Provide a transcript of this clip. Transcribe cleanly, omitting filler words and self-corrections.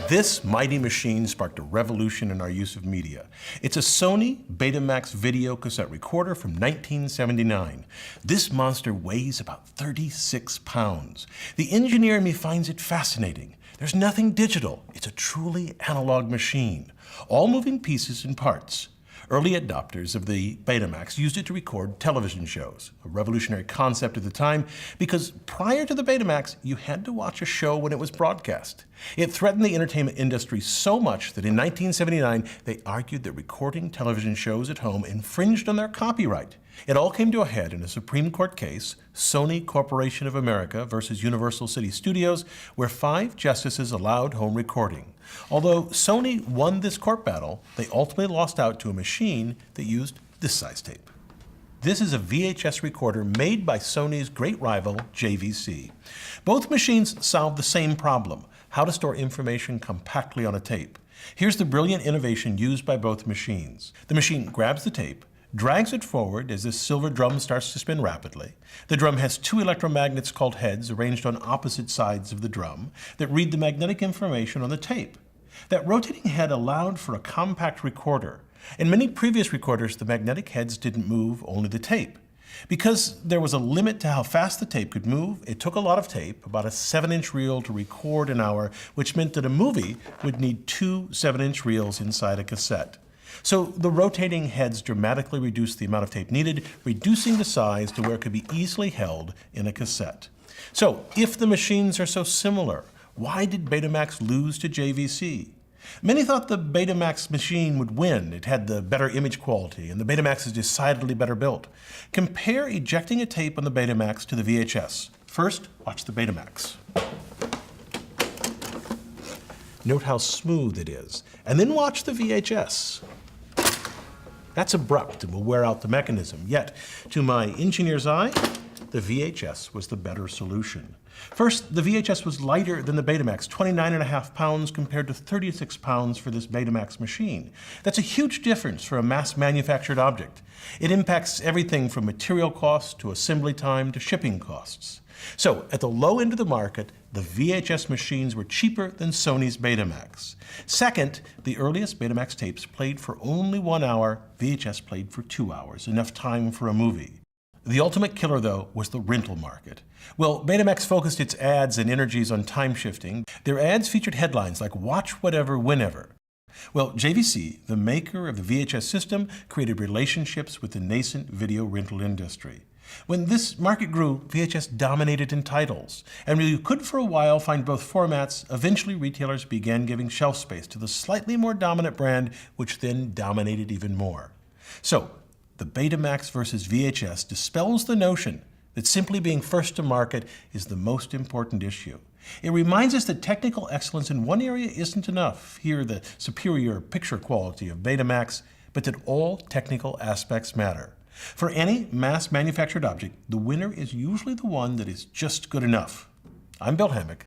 This mighty machine sparked a revolution in our use of media. It's a Sony Betamax video cassette recorder from 1979. This monster weighs about 36 pounds. The engineer in me finds it fascinating. There's nothing digital. It's a truly analog machine. All moving pieces and parts. Early adopters of the Betamax used it to record television shows, a revolutionary concept at the time because prior to the Betamax, you had to watch a show when it was broadcast. It threatened the entertainment industry so much that in 1979, they argued that recording television shows at home infringed on their copyright. It all came to a head in a Supreme Court case, Sony Corporation of America versus Universal City Studios, where 5 justices allowed home recording. Although Sony won this court battle, they ultimately lost out to a machine that used this size tape. This is a VHS recorder made by Sony's great rival, JVC. Both machines solved the same problem: how to store information compactly on a tape. Here's the brilliant innovation used by both machines. The machine grabs the tape, drags it forward as this silver drum starts to spin rapidly. The drum has 2 electromagnets called heads arranged on opposite sides of the drum that read the magnetic information on the tape. That rotating head allowed for a compact recorder. In many previous recorders, the magnetic heads didn't move, only the tape. Because there was a limit to how fast the tape could move, it took a lot of tape, about a 7-inch reel, to record an hour, which meant that a movie would need 2 7-inch reels inside a cassette. So the rotating heads dramatically reduced the amount of tape needed, reducing the size to where it could be easily held in a cassette. So if the machines are so similar, why did Betamax lose to JVC? Many thought the Betamax machine would win. It had the better image quality, and the Betamax is decidedly better built. Compare ejecting a tape on the Betamax to the VHS. First, watch the Betamax. Note how smooth it is, and then watch the VHS. That's abrupt and will wear out the mechanism, yet, to my engineer's eye, the VHS was the better solution. First, the VHS was lighter than the Betamax, 29.5 pounds compared to 36 pounds for this Betamax machine. That's a huge difference for a mass-manufactured object. It impacts everything from material costs to assembly time to shipping costs. So, at the low end of the market, the VHS machines were cheaper than Sony's Betamax. Second, the earliest Betamax tapes played for only 1 hour, VHS played for 2 hours, enough time for a movie. The ultimate killer, though, was the rental market. Well, Betamax focused its ads and energies on time shifting. Their ads featured headlines like "Watch Whatever, Whenever." Well, JVC, the maker of the VHS system, created relationships with the nascent video rental industry. When this market grew, VHS dominated in titles. And while you could for a while find both formats, eventually retailers began giving shelf space to the slightly more dominant brand, which then dominated even more. So, the Betamax versus VHS dispels the notion that simply being first to market is the most important issue. It reminds us that technical excellence in one area isn't enough, here the superior picture quality of Betamax, but that all technical aspects matter. For any mass-manufactured object, the winner is usually the one that is just good enough. I'm Bill Hammack.